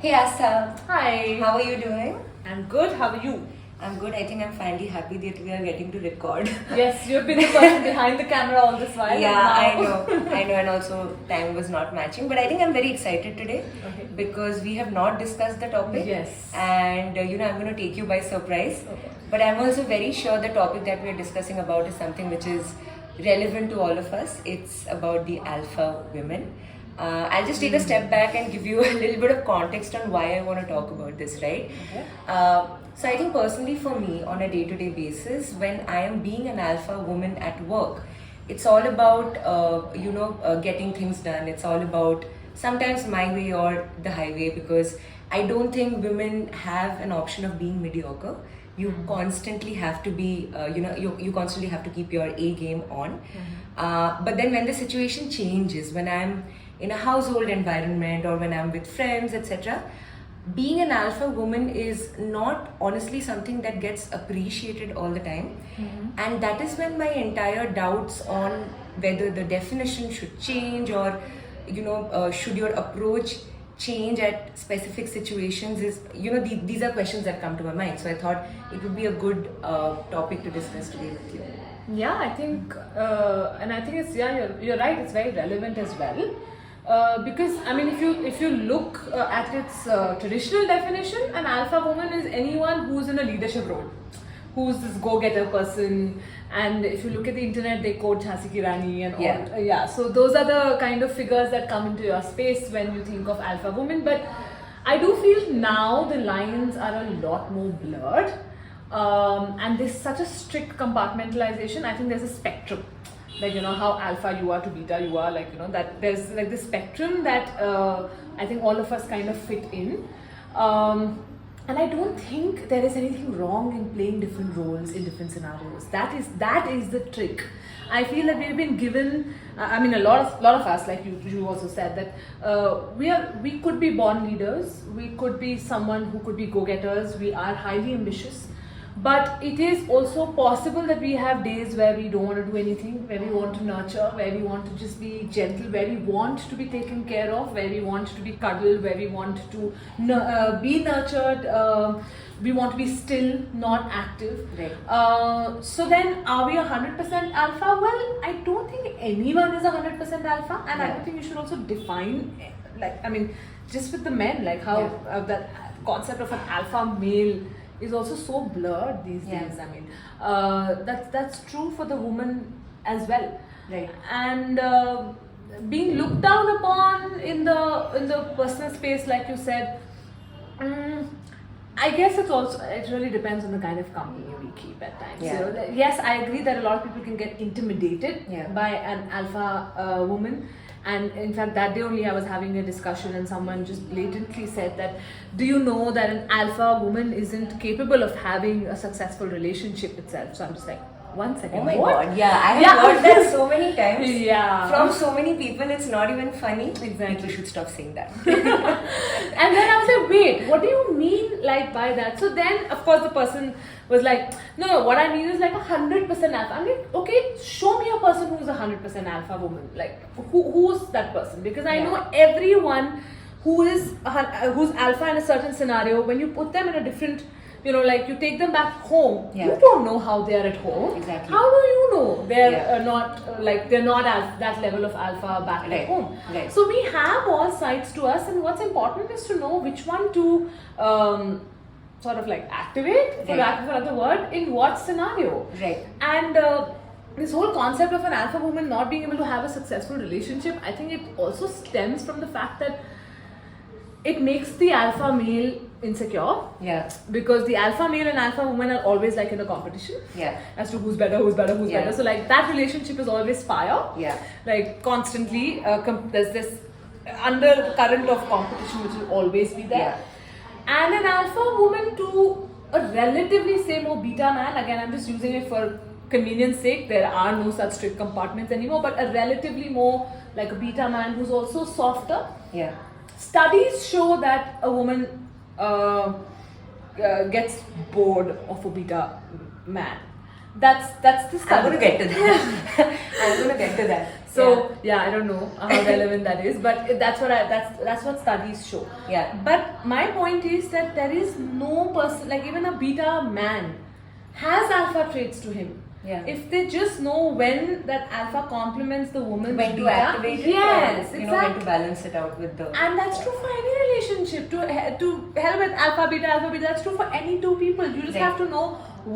Hey Astha, Hi. how are you doing? I'm good. How are you? I'm good. I think I'm finally happy that we are getting to record. Yes, you've been the person behind the camera all this while. Yeah, and now- I know, and also time was not matching. But I think I'm very excited today Okay. because we have not discussed the topic. Yes. And I'm going to take you by surprise. Okay. But I'm also very sure the topic that we are discussing about is something which is relevant to all of us. It's about the alpha women. I'll just take a step back and give you a little bit of context on why I want to talk about this, right? Okay. So I think personally for me, on a day-to-day basis, when I am being an alpha woman at work, it's all about getting things done. It's all about sometimes my way or the highway, because I don't think women have an option of being mediocre. You constantly have to be, you constantly have to keep your A game on. But then when the situation changes, when I'm in a household environment or when I'm with friends, etc., being an alpha woman is not honestly something that gets appreciated all the time. And that is when my entire doubts on whether the definition should change or should your approach change at specific situations is these are questions that come to my mind. So I thought it would be a good topic to discuss today with you. Yeah, I think, and I think you're right. It's very relevant as well. Because I mean, if you look at its traditional definition, an alpha woman is anyone who's in a leadership role, who's this go-getter person. And if you look at the internet, they quote Jhansi Ki Rani and all. Yeah. So those are the kind of figures that come into your space when you think of alpha women. But I do feel now the lines are a lot more blurred, and there's such a strict compartmentalization. I think there's a spectrum. Like, how alpha you are to beta you are, that there's like this spectrum that I think all of us kind of fit in. And I don't think there is anything wrong in playing different roles in different scenarios. That is the trick. I feel that we've been given, a lot of us, like you also said, that we could be born leaders, we could be someone who could be go-getters, we are highly ambitious. But it is also possible that we have days where we don't want to do anything, where we want to nurture, where we want to just be gentle, where we want to be taken care of, where we want to be cuddled, where we want to be nurtured, we want to be still, not active. Right. So then, are we 100% alpha? Well, I don't think anyone is 100% alpha, and I don't think you should also define, just with the men, like how that concept of an alpha male is also so blurred these days. I mean, that's true for the woman as well. Right. And being looked down upon in the personal space, like you said, I guess it really depends on the kind of company we keep at times. Yeah. Yes, I agree that a lot of people can get intimidated Yeah. by an alpha woman. And in fact, that day only I was having a discussion and someone just blatantly said that, do you know that an alpha woman isn't capable of having a successful relationship itself? So I'm just like, 1 second. Oh my what? god, yeah, I have heard that so many times. Yeah. From so many people, it's not even funny. Exactly. People should stop saying that. And then I was like, wait, what do you mean by that? So then, of course, the person was like, no, what I mean is like 100% alpha. I'm like, okay, show me a person who's 100% alpha woman. Like, who's that person? Because I know everyone who's alpha in a certain scenario, when you put them in a different, like you take them back home, you don't know how they are at home. Exactly. How do you know they're they're not that level of alpha back at home? Right. So we have all sides to us, and what's important is to know which one to sort of like activate, for lack of another word, in what scenario. Right. And this whole concept of an alpha woman not being able to have a successful relationship, I think it also stems from the fact that it makes the alpha male insecure. Yeah. Because the alpha male and alpha woman are always like in a competition. Yeah. As to who's better. So like that relationship is always fire. Yeah. Like constantly, there's this undercurrent of competition which will always be there. Yeah. And an alpha woman to a relatively, say, more beta man, again I'm just using it for convenience sake, there are no such strict compartments anymore, but a relatively more like a beta man who's also softer. Yeah. Studies show that a woman gets bored of a beta man. That's the study. I'm going to get to that. So yeah, I don't know how relevant that is, but that's what studies show. Yeah. But my point is that there is no person, like even a beta man has alpha traits to him. Yeah. If they just know when that alpha complements the woman's When to beta, activate it, yes, or, exactly. when to balance it out with the. And that's true for any relationship. To help with alpha beta. That's true for any two people. You just Right. have to know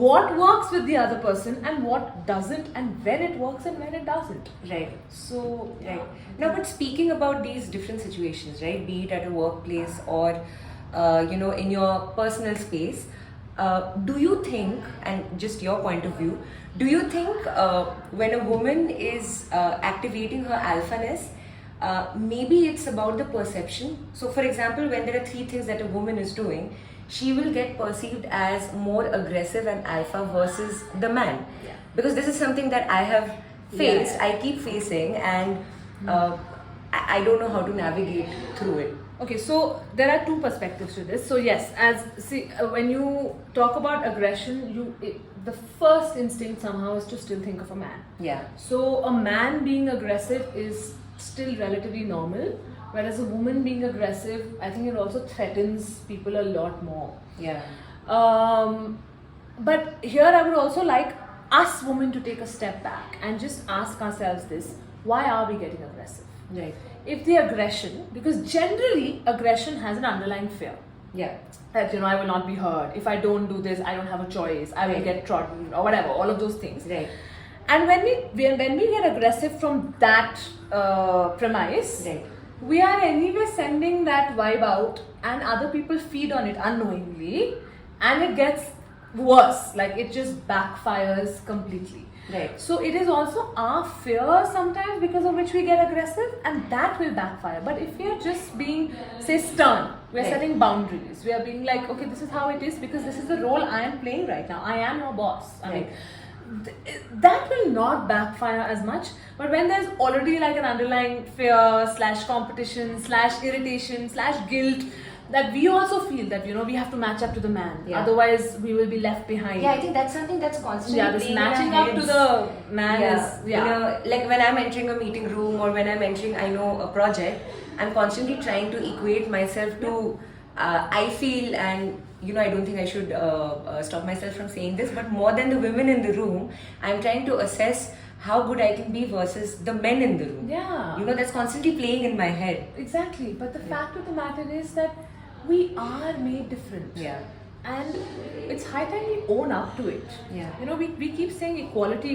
what works with the other person and what doesn't, and when it works and when it doesn't. Right. So Right. Now, but speaking about these different situations, right? Be it at a workplace or, in your personal space, do you think, and just your point of view, do you think when a woman is activating her alphaness, maybe it's about the perception? So, for example, when there are 3 things that a woman is doing, she will get perceived as more aggressive and alpha versus the man. Yeah. Because this is something that I have faced, Yeah. I keep facing, and I don't know how to navigate through it. okay, so there are 2 perspectives to this. So yes, when you talk about aggression, the first instinct somehow is to still think of a man. Yeah. So a man being aggressive is still relatively normal, whereas a woman being aggressive, I think it also threatens people a lot more. Yeah. But here I would also like us women to take a step back and just ask ourselves this: why are we getting aggressive? Right. If the aggression, because generally aggression has an underlying fear Yeah. that I will not be heard, if I don't do this I don't have a choice, I will Right. get trodden or whatever, all of those things. Right. And when we get aggressive from that premise, Right. we are anyway sending that vibe out, and other people feed on it unknowingly, and it gets worse. Like it just backfires completely. Right. So it is also our fear sometimes because of which we get aggressive, and that will backfire. But if we are just being, say, stern, we are Right. setting boundaries. We are being like, okay, this is how it is because this is the role I am playing right now. I am your boss. I mean, that will not backfire as much. But when there's already like an underlying fear / competition / irritation / guilt, that we also feel that we have to match up to the man, Yeah. otherwise we will be left behind. Yeah, I think that's something that's constantly This playing in our matching up to heads. the man is Like when I'm entering a meeting room or when I'm entering, a project, I'm constantly trying to equate myself to, I feel, and I don't think I should stop myself from saying this, but more than the women in the room, I'm trying to assess how good I can be versus the men in the room. Yeah. That's constantly playing in my head. Exactly. But the fact of the matter is that we are made different. Yeah. And it's high time we own up to it. Yeah. We keep saying equality.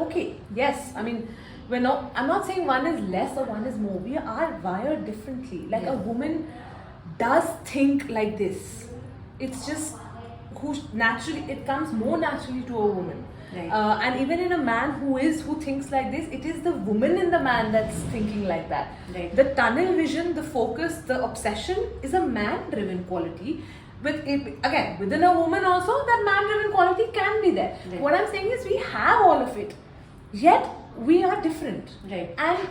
Okay, yes. I mean, I'm not saying one is less or one is more. We are wired differently. Like Yeah. a woman does think like this. It's just it comes more naturally to a woman. Right. And even in a man who thinks like this, it is the woman in the man that's thinking like that. Right. The tunnel vision, the focus, the obsession is a man-driven quality. Within a woman also, that man-driven quality can be there. Right. What I'm saying is we have all of it, yet we are different. Right. And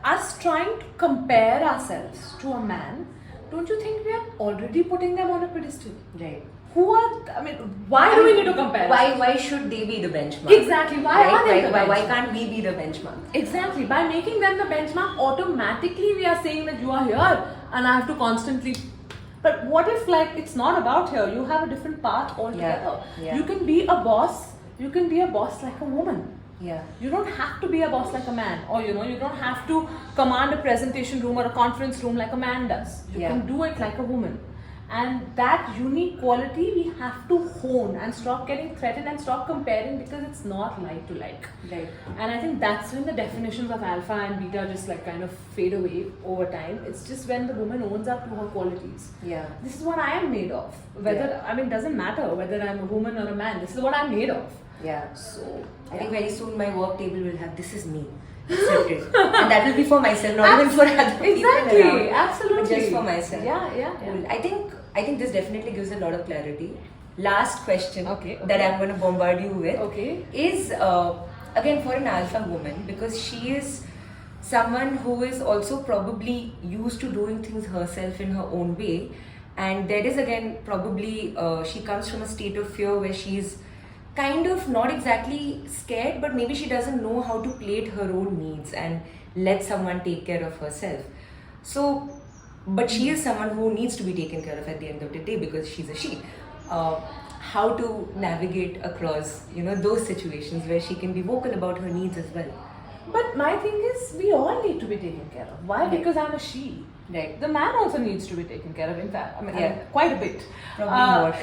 us trying to compare ourselves to a man, don't you think we are already putting them on a pedestal? Right. Why do we need to compare? Why should they be the benchmark? Exactly. Why are they the why benchmark? can't we be the benchmark? Exactly. By making them the benchmark, automatically we are saying that you are here and I have to constantly. But what if it's not about here? You have a different path altogether. Yeah. You can be a boss. You can be a boss like a woman. Yeah. You don't have to be a boss like a man, or you don't have to command a presentation room or a conference room like a man does. You can do it like a woman. And that unique quality we have to hone and stop getting threatened and stop comparing, because it's not like to like. Right. And I think that's when the definitions of alpha and beta just kind of fade away over time. It's just when the woman owns up to her qualities. Yeah. This is what I am made of. Doesn't matter whether I'm a woman or a man. This is what I'm made of. Yeah. So I think very soon my work table will have "This is me." Accepted. And that will be for myself, not even for other people. Exactly, around, absolutely. but just for myself. Yeah. Cool. I think this definitely gives a lot of clarity. Last question Okay. that I'm going to bombard you with is again for an alpha woman, because she is someone who is also probably used to doing things herself in her own way, and there is again probably she comes from a state of fear where she's kind of not exactly scared, but maybe she doesn't know how to plate her own needs and let someone take care of herself. So, but she is someone who needs to be taken care of at the end of the day because she's a she. How to navigate across, those situations where she can be vocal about her needs as well. But my thing is, we all need to be taken care of. Why? Right. Because I'm a she. Right. The man also needs to be taken care of. In fact, Yeah. quite a bit. Probably more.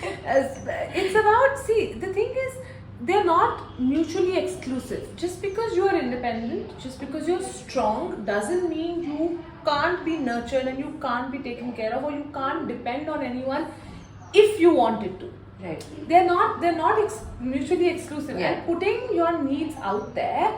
It's about, see, the thing is, they're not mutually exclusive. Just because you're independent, just because you're strong, doesn't mean you can't be nurtured and you can't be taken care of, or you can't depend on anyone if you wanted to. Right. They're not mutually exclusive. Yeah. And putting your needs out there,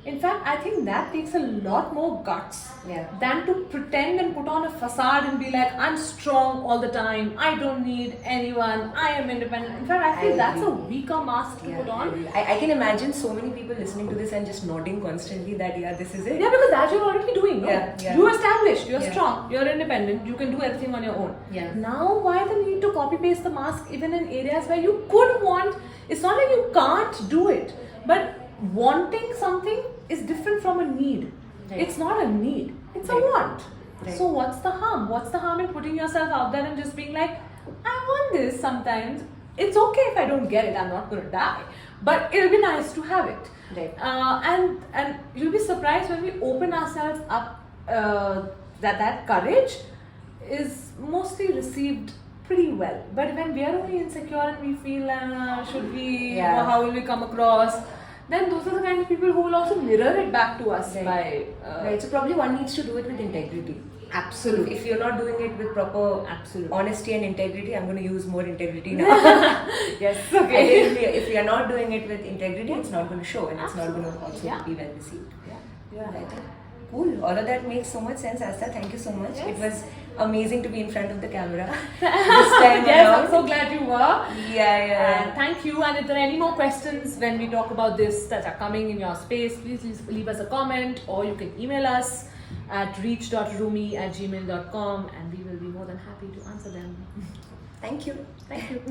in fact, I think that takes a lot more guts Yeah. than to pretend and put on a facade and be like, I'm strong all the time, I don't need anyone, I am independent. In fact, I feel that's a agree. weaker mask to Yeah, put on. I can imagine so many people listening to this and just nodding constantly that this is it. Yeah, because that you're already doing. No? Yeah. You're established, you're Yeah. strong, you're independent, you can do everything on your own. Yeah. Now, why the need to copy paste the mask even in areas where you could want? It's not like you can't do it, but wanting something is different from a need. Right. It's not a need, it's a Right. want. Right. So, what's the harm? What's the harm in putting yourself out there and just being like, I want this sometimes. It's okay if I don't get it, I'm not going to die. But it'll be nice to have it. Right. And you'll be surprised when we open ourselves up, that courage is mostly received pretty well. But when we are only insecure and we feel, should we, Yeah. or how will we come across, then those are the kind of people who will also mirror it back to us Right. by... Right. So probably one needs to do it with integrity. Absolutely. If you're not doing it with proper Absolutely. honesty and integrity, I'm going to use more integrity now. Yes, I okay. think if we are not doing it with integrity, it's not going to show and it's not going to also Yeah. be well received. Yeah, you're right. Cool. All of that makes so much sense, Aastha. Thank you so much. Yes. It was amazing to be in front of the camera this time Yes, around. I'm so glad you were. Yeah. And thank you. And if there are any more questions when we talk about this that are coming in your space, please leave us a comment, or you can email us at reach.rumi@gmail.com, and we will be more than happy to answer them. Thank you. Thank you.